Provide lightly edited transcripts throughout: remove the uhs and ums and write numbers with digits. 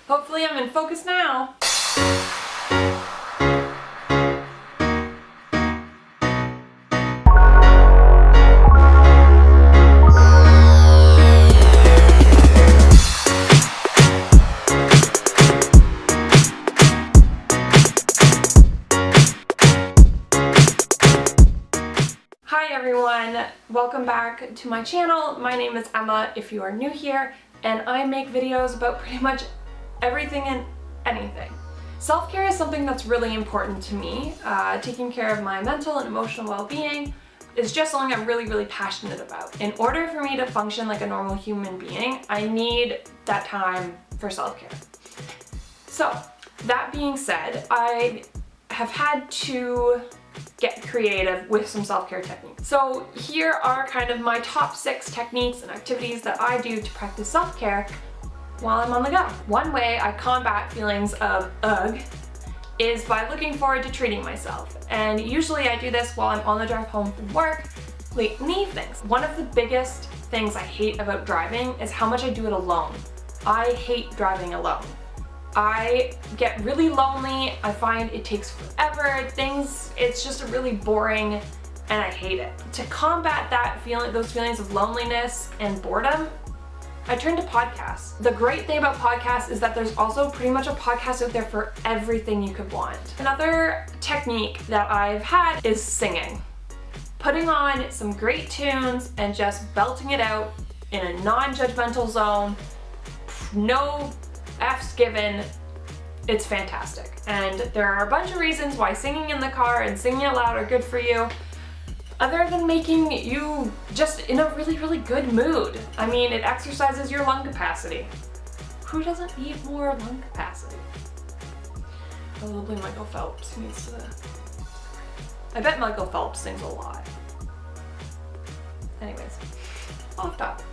Hopefully I'm in focus now. Hi everyone, welcome back to my channel. My name is Emma if you are new here, and I make videos about pretty much everything and anything. Self-care is something that's really important to me. Taking care of my mental and emotional well-being is just something I'm really passionate about. In order for me to function like a normal human being, I need that time for self-care. So, that being said, I have had to get creative with some self-care techniques. So here are kind of my top 6 techniques and activities that I do to practice self-care while I'm on the go. One way I combat feelings of ugh is by looking forward to treating myself. And usually I do this while I'm on the drive home from work, late in the evenings. One of the biggest things I hate about driving is how much I do it alone. I hate driving alone. I get really lonely, I find it takes forever, it's just really boring, and I hate it. To combat those feelings of loneliness and boredom, I turn to podcasts. The great thing about podcasts is that there's also pretty much a podcast out there for everything you could want. Another technique that I've had is singing. Putting on some great tunes and just belting it out in a non-judgmental zone, no F's given, it's fantastic. And there are a bunch of reasons why singing in the car and singing out loud are good for you, other than making you just in a really good mood. I mean, it exercises your lung capacity. Who doesn't need more lung capacity? Probably Michael Phelps needs to... I bet Michael Phelps sings a lot. Anyways, off topic.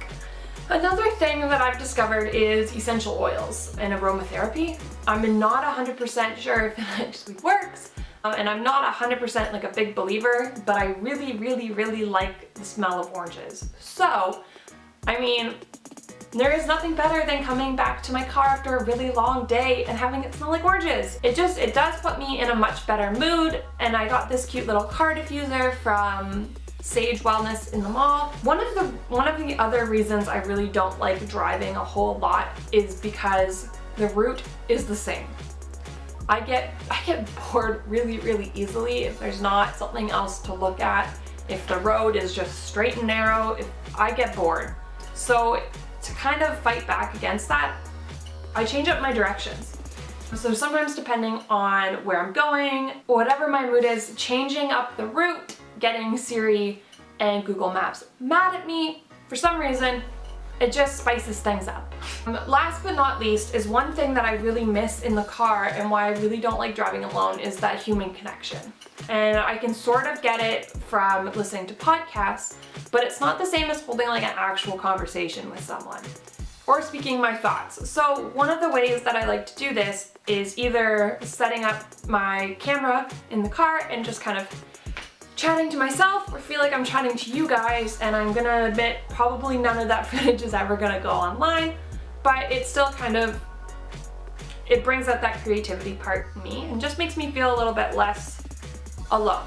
Another thing that I've discovered is essential oils and aromatherapy. I'm not 100% sure if it actually works, and I'm not 100% like a big believer, but I really like the smell of oranges. So, I mean, there is nothing better than coming back to my car after a really long day and having it smell like oranges. It does put me in a much better mood, and I got this cute little car diffuser from Sage Wellness in the mall. One of the other reasons I really don't like driving a whole lot is because the route is the same. I get bored really easily if there's not something else to look at. If the road is just straight and narrow, I get bored. So to kind of fight back against that, I change up my directions. So sometimes depending on where I'm going, whatever my mood is, changing up the route, getting Siri and Google Maps mad at me for some reason, it just spices things up. Last but not least is one thing that I really miss in the car and why I really don't like driving alone is that human connection. And I can sort of get it from listening to podcasts, but it's not the same as holding like an actual conversation with someone or speaking my thoughts. So one of the ways that I like to do this is either setting up my camera in the car and just kind of chatting to myself, or feel like I'm chatting to you guys, and I'm gonna admit probably none of that footage is ever gonna go online, but it still kind of, it brings out that creativity part in me and just makes me feel a little bit less alone.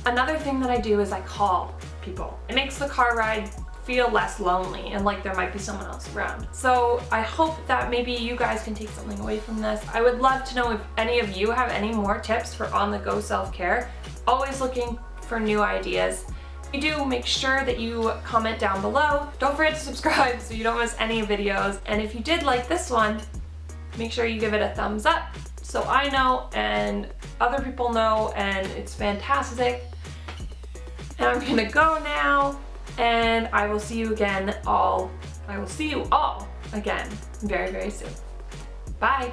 Another thing that I do is I call people. It makes the car ride feel less lonely and like there might be someone else around. So I hope that maybe you guys can take something away from this. I would love to know if any of you have any more tips for on-the-go self-care. Always looking for new ideas. If you do, make sure that you comment down below. Don't forget to subscribe so you don't miss any videos. And if you did like this one, make sure you give it a thumbs up so I know and other people know, and it's fantastic. And I'm gonna go now, and I will see you all again very soon. Bye.